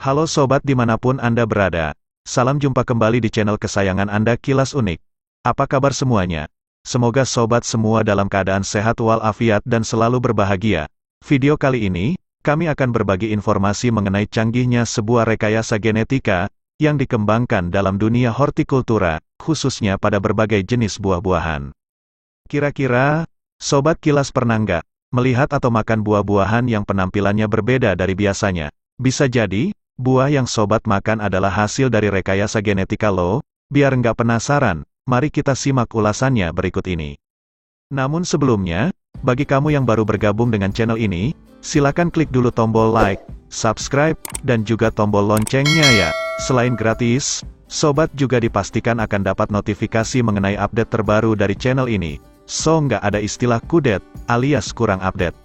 Halo sobat dimanapun Anda berada. Salam jumpa kembali di channel kesayangan Anda Kilas Unik. Apa kabar semuanya? Semoga sobat semua dalam keadaan sehat walafiat dan selalu berbahagia. Video kali ini, kami akan berbagi informasi mengenai canggihnya sebuah rekayasa genetika yang dikembangkan dalam dunia hortikultura, khususnya pada berbagai jenis buah-buahan. Kira-kira, sobat Kilas pernah nggak melihat atau makan buah-buahan yang penampilannya berbeda dari biasanya? Bisa jadi, buah yang sobat makan adalah hasil dari rekayasa genetika loh. Biar nggak penasaran, mari kita simak ulasannya berikut ini. Namun sebelumnya, bagi kamu yang baru bergabung dengan channel ini, silakan klik dulu tombol like, subscribe, dan juga tombol loncengnya ya. Selain gratis, sobat juga dipastikan akan dapat notifikasi mengenai update terbaru dari channel ini. So nggak ada istilah kudet, alias kurang update.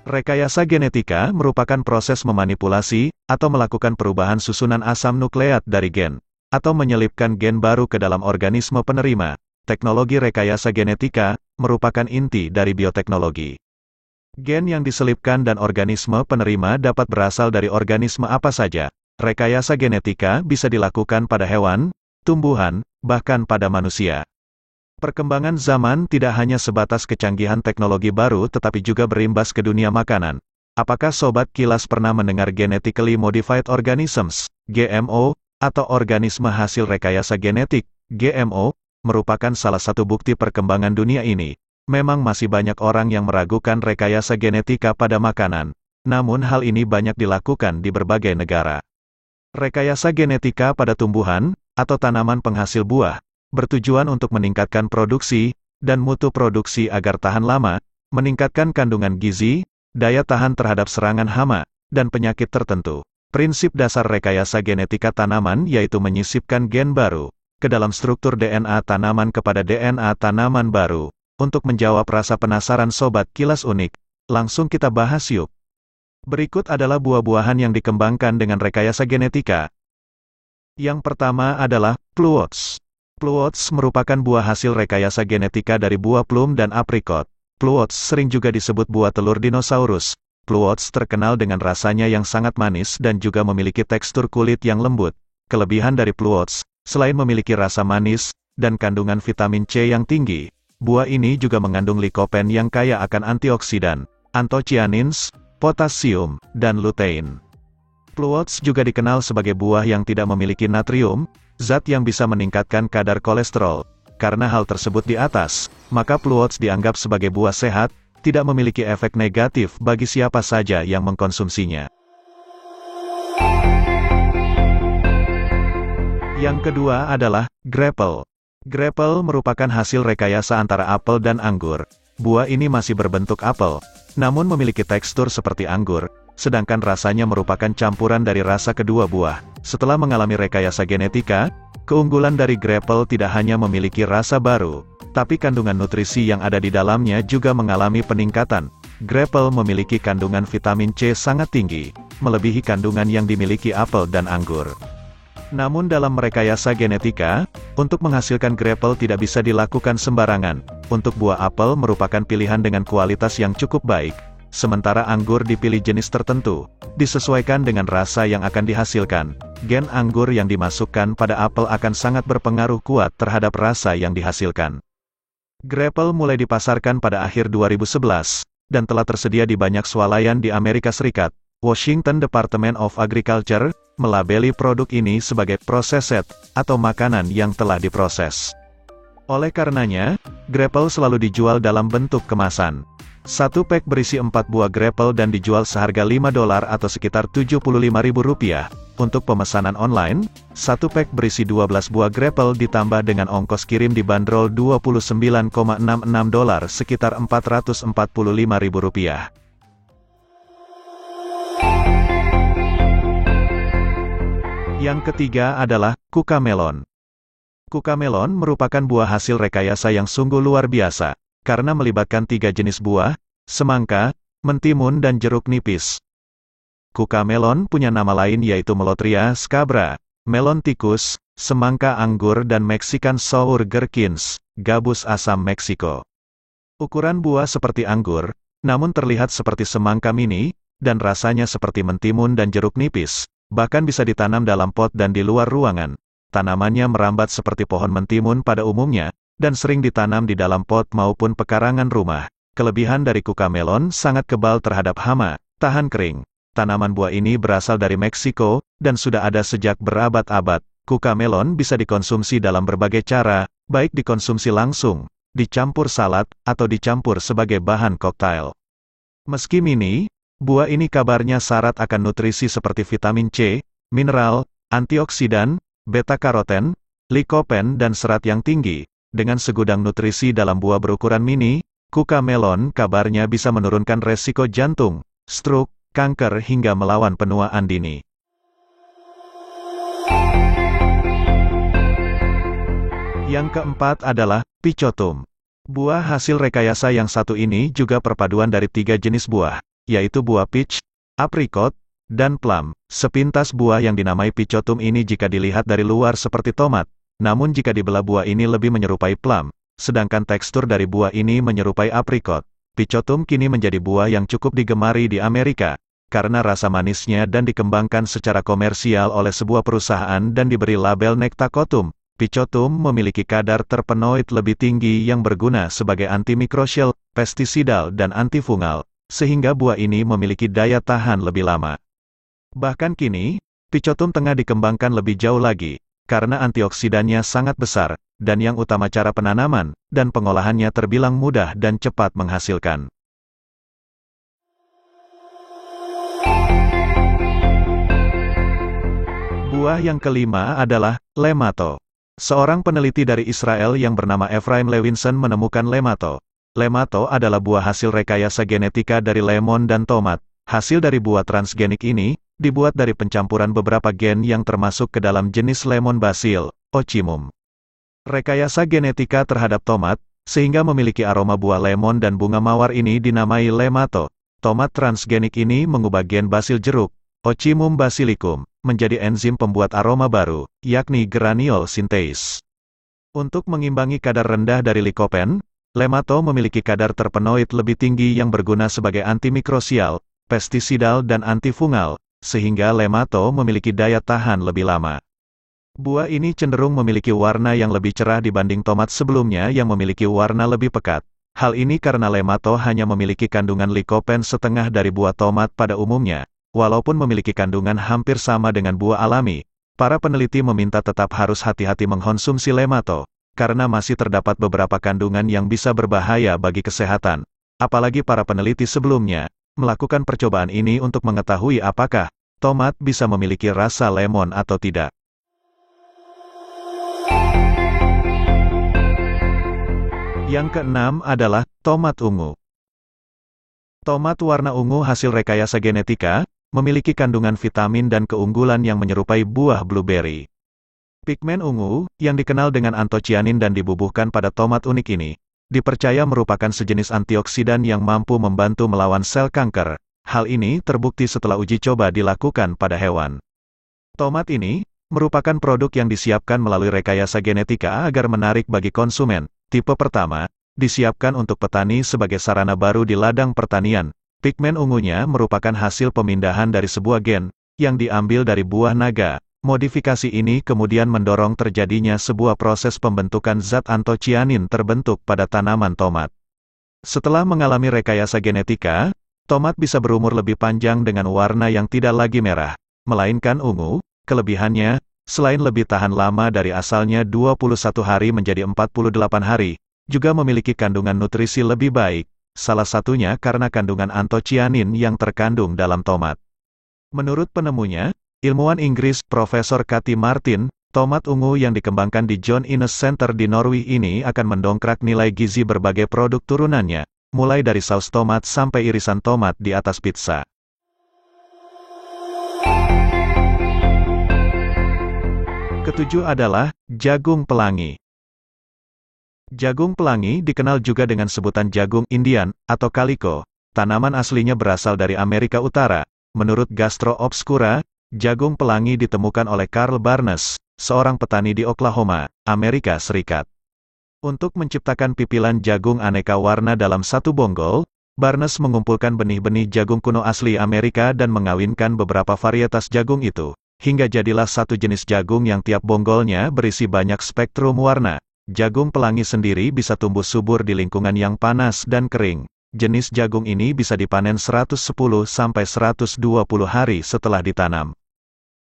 Rekayasa genetika merupakan proses memanipulasi, atau melakukan perubahan susunan asam nukleat dari gen, atau menyelipkan gen baru ke dalam organisme penerima. Teknologi rekayasa genetika merupakan inti dari bioteknologi. Gen yang diselipkan dan organisme penerima dapat berasal dari organisme apa saja. Rekayasa genetika bisa dilakukan pada hewan, tumbuhan, bahkan pada manusia. Perkembangan zaman tidak hanya sebatas kecanggihan teknologi baru tetapi juga berimbas ke dunia makanan. Apakah sobat Kilas pernah mendengar Genetically Modified Organisms, GMO, atau organisme hasil rekayasa genetik, GMO, merupakan salah satu bukti perkembangan dunia ini. Memang masih banyak orang yang meragukan rekayasa genetika pada makanan, namun hal ini banyak dilakukan di berbagai negara. Rekayasa genetika pada tumbuhan, atau tanaman penghasil buah, bertujuan untuk meningkatkan produksi dan mutu produksi agar tahan lama, meningkatkan kandungan gizi, daya tahan terhadap serangan hama, dan penyakit tertentu. Prinsip dasar rekayasa genetika tanaman yaitu menyisipkan gen baru ke dalam struktur DNA tanaman kepada DNA tanaman baru. Untuk menjawab rasa penasaran sobat Kilas Unik, langsung kita bahas yuk. Berikut adalah buah-buahan yang dikembangkan dengan rekayasa genetika. Yang pertama adalah Pluots. Pluots merupakan buah hasil rekayasa genetika dari buah plum dan aprikot. Pluots sering juga disebut buah telur dinosaurus. Pluots terkenal dengan rasanya yang sangat manis dan juga memiliki tekstur kulit yang lembut. Kelebihan dari Pluots, selain memiliki rasa manis dan kandungan vitamin C yang tinggi, buah ini juga mengandung likopen yang kaya akan antioksidan, anthocyanins, potasium, dan lutein. Pluots juga dikenal sebagai buah yang tidak memiliki natrium, zat yang bisa meningkatkan kadar kolesterol. Karena hal tersebut di atas, maka Pluots dianggap sebagai buah sehat, tidak memiliki efek negatif bagi siapa saja yang mengkonsumsinya. Yang kedua adalah Grapple. Grapple merupakan hasil rekayasa antara apel dan anggur. Buah ini masih berbentuk apel, namun memiliki tekstur seperti anggur, sedangkan rasanya merupakan campuran dari rasa kedua buah. Setelah mengalami rekayasa genetika, keunggulan dari Grapple tidak hanya memiliki rasa baru, tapi kandungan nutrisi yang ada di dalamnya juga mengalami peningkatan. Grapple memiliki kandungan vitamin C sangat tinggi, melebihi kandungan yang dimiliki apel dan anggur. Namun dalam rekayasa genetika, untuk menghasilkan Grapple tidak bisa dilakukan sembarangan. Untuk buah apel merupakan pilihan dengan kualitas yang cukup baik, sementara anggur dipilih jenis tertentu, disesuaikan dengan rasa yang akan dihasilkan. Gen anggur yang dimasukkan pada apel akan sangat berpengaruh kuat terhadap rasa yang dihasilkan. Grapple mulai dipasarkan pada akhir 2011, dan telah tersedia di banyak swalayan di Amerika Serikat. Washington Department of Agriculture melabeli produk ini sebagai processed, atau makanan yang telah diproses. Oleh karenanya, Grapple selalu dijual dalam bentuk kemasan. Satu pack berisi 4 buah Grapple dan dijual seharga $5 atau sekitar Rp75.000. Untuk pemesanan online, satu pack berisi 12 buah Grapple ditambah dengan ongkos kirim dibanderol $29,66 sekitar Rp445.000. Yang ketiga adalah Cucamelon. Cucamelon merupakan buah hasil rekayasa yang sungguh luar biasa, karena melibatkan 3 jenis buah, semangka, mentimun dan jeruk nipis. Cucamelon punya nama lain yaitu Melotria scabra, melon tikus, semangka anggur dan Mexican sour gherkins, gabus asam Meksiko. Ukuran buah seperti anggur, namun terlihat seperti semangka mini, dan rasanya seperti mentimun dan jeruk nipis. Bahkan bisa ditanam dalam pot dan di luar ruangan. Tanamannya merambat seperti pohon mentimun pada umumnya, dan sering ditanam di dalam pot maupun pekarangan rumah. Kelebihan dari kuka melon sangat kebal terhadap hama, tahan kering. Tanaman buah ini berasal dari Meksiko, dan sudah ada sejak berabad-abad. Kuka melon bisa dikonsumsi dalam berbagai cara, baik dikonsumsi langsung, dicampur salad, atau dicampur sebagai bahan koktail. Meski mini, buah ini kabarnya syarat akan nutrisi seperti vitamin C, mineral, antioksidan, beta-karoten, likopen dan serat yang tinggi. Dengan segudang nutrisi dalam buah berukuran mini, kuka melon kabarnya bisa menurunkan resiko jantung, stroke, kanker hingga melawan penuaan dini. Yang keempat adalah picotum. Buah hasil rekayasa yang satu ini juga perpaduan dari 3 jenis buah, yaitu buah peach, aprikot, dan plum. Sepintas buah yang dinamai picotum ini jika dilihat dari luar seperti tomat, namun jika dibelah buah ini lebih menyerupai plum, sedangkan tekstur dari buah ini menyerupai aprikot. Picotum kini menjadi buah yang cukup digemari di Amerika, karena rasa manisnya dan dikembangkan secara komersial oleh sebuah perusahaan dan diberi label Nectacotum. Picotum memiliki kadar terpenoid lebih tinggi yang berguna sebagai antimikrobial, pestisidal dan antifungal, sehingga buah ini memiliki daya tahan lebih lama. Bahkan kini, picotum tengah dikembangkan lebih jauh lagi, karena antioksidannya sangat besar, dan yang utama cara penanaman dan pengolahannya terbilang mudah dan cepat menghasilkan. Buah yang kelima adalah lemato. Seorang peneliti dari Israel yang bernama Ephraim Levinson menemukan lemato. Lemato adalah buah hasil rekayasa genetika dari lemon dan tomat. Hasil dari buah transgenik ini, dibuat dari pencampuran beberapa gen yang termasuk ke dalam jenis lemon basil, Ocimum. Rekayasa genetika terhadap tomat, sehingga memiliki aroma buah lemon dan bunga mawar ini dinamai lemato. Tomat transgenik ini mengubah gen basil jeruk, Ocimum basilicum, menjadi enzim pembuat aroma baru, yakni geraniol sintase. Untuk mengimbangi kadar rendah dari likopen, lemato memiliki kadar terpenoid lebih tinggi yang berguna sebagai antimikrobial, pestisidal dan antifungal, sehingga lemato memiliki daya tahan lebih lama. Buah ini cenderung memiliki warna yang lebih cerah dibanding tomat sebelumnya yang memiliki warna lebih pekat. Hal ini karena lemato hanya memiliki kandungan likopen setengah dari buah tomat pada umumnya. Walaupun memiliki kandungan hampir sama dengan buah alami, para peneliti meminta tetap harus hati-hati mengkonsumsi lemato, karena masih terdapat beberapa kandungan yang bisa berbahaya bagi kesehatan. Apalagi para peneliti sebelumnya melakukan percobaan ini untuk mengetahui apakah tomat bisa memiliki rasa lemon atau tidak. Yang keenam adalah tomat ungu. Tomat warna ungu hasil rekayasa genetika memiliki kandungan vitamin dan keunggulan yang menyerupai buah blueberry. Pigmen ungu, yang dikenal dengan antocianin dan dibubuhkan pada tomat unik ini, dipercaya merupakan sejenis antioksidan yang mampu membantu melawan sel kanker. Hal ini terbukti setelah uji coba dilakukan pada hewan. Tomat ini merupakan produk yang disiapkan melalui rekayasa genetika agar menarik bagi konsumen. Tipe pertama, disiapkan untuk petani sebagai sarana baru di ladang pertanian. Pigmen ungunya merupakan hasil pemindahan dari sebuah gen, yang diambil dari buah naga. Modifikasi ini kemudian mendorong terjadinya sebuah proses pembentukan zat antocianin terbentuk pada tanaman tomat. Setelah mengalami rekayasa genetika, tomat bisa berumur lebih panjang dengan warna yang tidak lagi merah, melainkan ungu. Kelebihannya, selain lebih tahan lama dari asalnya 21 hari menjadi 48 hari, juga memiliki kandungan nutrisi lebih baik. Salah satunya karena kandungan antocianin yang terkandung dalam tomat. Menurut penemunya, ilmuwan Inggris Profesor Cathy Martin, tomat ungu yang dikembangkan di John Innes Center di Norwich ini akan mendongkrak nilai gizi berbagai produk turunannya, mulai dari saus tomat sampai irisan tomat di atas pizza. Ketujuh adalah jagung pelangi. Jagung pelangi dikenal juga dengan sebutan jagung Indian, atau calico. Tanaman aslinya berasal dari Amerika Utara. Menurut Gastro Obscura, jagung pelangi ditemukan oleh Carl Barnes, seorang petani di Oklahoma, Amerika Serikat. Untuk menciptakan pipilan jagung aneka warna dalam satu bonggol, Barnes mengumpulkan benih-benih jagung kuno asli Amerika dan mengawinkan beberapa varietas jagung itu, hingga jadilah satu jenis jagung yang tiap bonggolnya berisi banyak spektrum warna. Jagung pelangi sendiri bisa tumbuh subur di lingkungan yang panas dan kering. Jenis jagung ini bisa dipanen 110-120 hari setelah ditanam.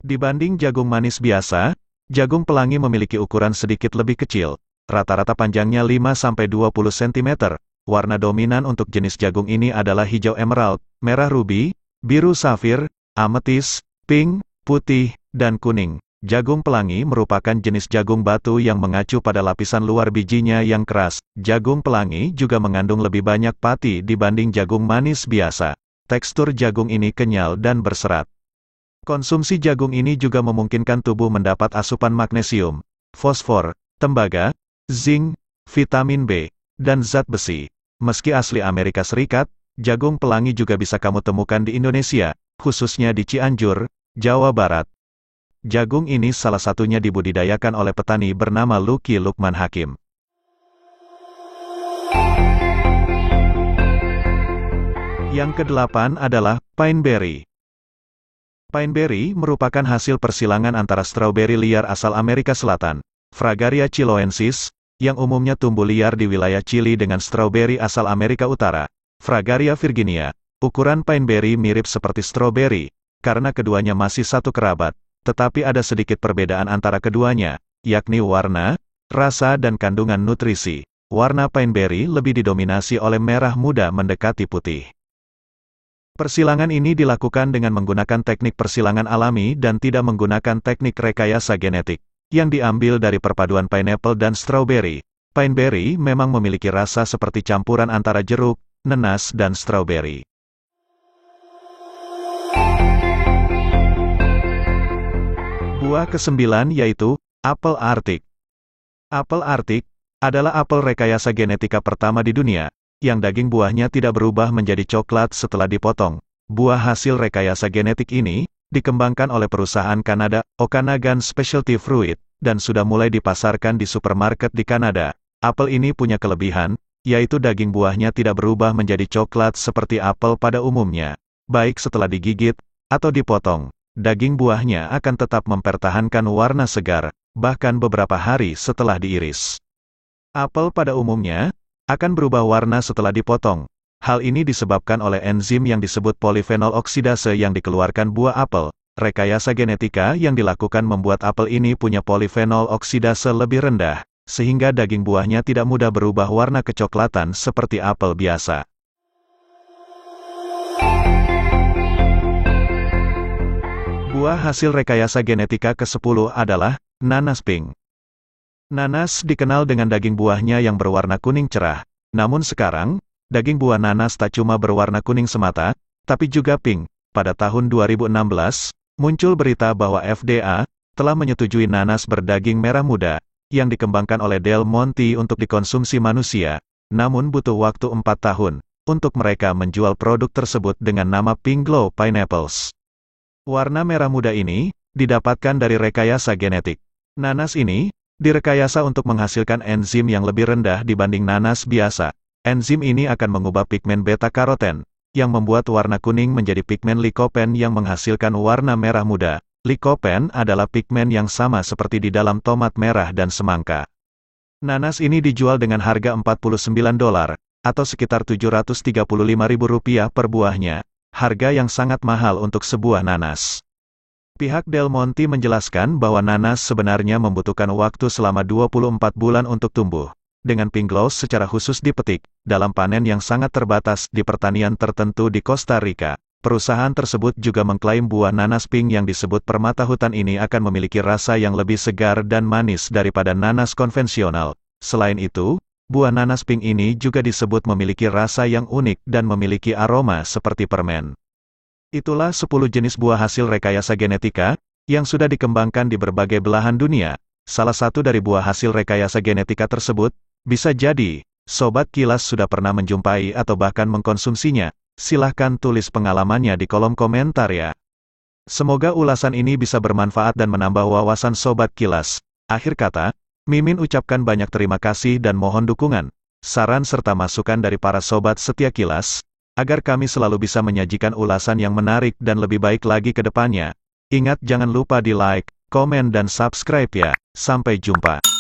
Dibanding jagung manis biasa, jagung pelangi memiliki ukuran sedikit lebih kecil, rata-rata panjangnya 5-20 cm. Warna dominan untuk jenis jagung ini adalah hijau emerald, merah ruby, biru safir, ametis, pink, putih, dan kuning. Jagung pelangi merupakan jenis jagung batu yang mengacu pada lapisan luar bijinya yang keras. Jagung pelangi juga mengandung lebih banyak pati dibanding jagung manis biasa. Tekstur jagung ini kenyal dan berserat. Konsumsi jagung ini juga memungkinkan tubuh mendapat asupan magnesium, fosfor, tembaga, zinc, vitamin B, dan zat besi. Meski asli Amerika Serikat, jagung pelangi juga bisa kamu temukan di Indonesia, khususnya di Cianjur, Jawa Barat. Jagung ini salah satunya dibudidayakan oleh petani bernama Lucky Lukman Hakim. Yang kedelapan adalah pineberry. Pineberry merupakan hasil persilangan antara stroberi liar asal Amerika Selatan, Fragaria chiloensis, yang umumnya tumbuh liar di wilayah Chili dengan stroberi asal Amerika Utara, Fragaria virginia. Ukuran pineberry mirip seperti stroberi, karena keduanya masih satu kerabat. Tetapi ada sedikit perbedaan antara keduanya, yakni warna, rasa dan kandungan nutrisi. Warna pineberry lebih didominasi oleh merah muda mendekati putih. Persilangan ini dilakukan dengan menggunakan teknik persilangan alami dan tidak menggunakan teknik rekayasa genetik, yang diambil dari perpaduan pineapple dan strawberry. Pineberry memang memiliki rasa seperti campuran antara jeruk, nanas dan strawberry. Buah kesembilan yaitu, apel Arctic. Apel Arctic adalah apel rekayasa genetika pertama di dunia, yang daging buahnya tidak berubah menjadi coklat setelah dipotong. Buah hasil rekayasa genetik ini, dikembangkan oleh perusahaan Kanada, Okanagan Specialty Fruit, dan sudah mulai dipasarkan di supermarket di Kanada. Apel ini punya kelebihan, yaitu daging buahnya tidak berubah menjadi coklat seperti apel pada umumnya. Baik setelah digigit, atau dipotong. Daging buahnya akan tetap mempertahankan warna segar, bahkan beberapa hari setelah diiris. Apel pada umumnya akan berubah warna setelah dipotong. Hal ini disebabkan oleh enzim yang disebut polifenol oksidase yang dikeluarkan buah apel. Rekayasa genetika yang dilakukan membuat apel ini punya polifenol oksidase lebih rendah, sehingga daging buahnya tidak mudah berubah warna kecoklatan seperti apel biasa. Buah hasil rekayasa genetika ke-10 adalah nanas pink. Nanas dikenal dengan daging buahnya yang berwarna kuning cerah. Namun sekarang, daging buah nanas tak cuma berwarna kuning semata, tapi juga pink. Pada tahun 2016, muncul berita bahwa FDA telah menyetujui nanas berdaging merah muda yang dikembangkan oleh Del Monte untuk dikonsumsi manusia. Namun butuh waktu 4 tahun untuk mereka menjual produk tersebut dengan nama Pink Glow Pineapples. Warna merah muda ini didapatkan dari rekayasa genetik. Nanas ini direkayasa untuk menghasilkan enzim yang lebih rendah dibanding nanas biasa. Enzim ini akan mengubah pigmen beta-karoten, yang membuat warna kuning menjadi pigmen likopen yang menghasilkan warna merah muda. Likopen adalah pigmen yang sama seperti di dalam tomat merah dan semangka. Nanas ini dijual dengan harga $49, atau sekitar Rp735.000 per buahnya. Harga yang sangat mahal untuk sebuah nanas. Pihak Del Monte menjelaskan bahwa nanas sebenarnya membutuhkan waktu selama 24 bulan untuk tumbuh. Dengan pink gloss secara khusus dipetik, dalam panen yang sangat terbatas di pertanian tertentu di Costa Rica. Perusahaan tersebut juga mengklaim buah nanas pink yang disebut permata hutan ini akan memiliki rasa yang lebih segar dan manis daripada nanas konvensional. Selain itu, buah nanas pink ini juga disebut memiliki rasa yang unik dan memiliki aroma seperti permen. Itulah 10 jenis buah hasil rekayasa genetika, yang sudah dikembangkan di berbagai belahan dunia. Salah satu dari buah hasil rekayasa genetika tersebut, bisa jadi, Sobat Kilas sudah pernah menjumpai atau bahkan mengkonsumsinya. Silahkan tulis pengalamannya di kolom komentar ya. Semoga ulasan ini bisa bermanfaat dan menambah wawasan Sobat Kilas. Akhir kata, Mimin ucapkan banyak terima kasih dan mohon dukungan, saran serta masukan dari para sobat setia Kilas. agar kami selalu bisa menyajikan ulasan yang menarik dan lebih baik lagi ke depannya. Ingat, jangan lupa di like, komen dan subscribe ya. Sampai jumpa.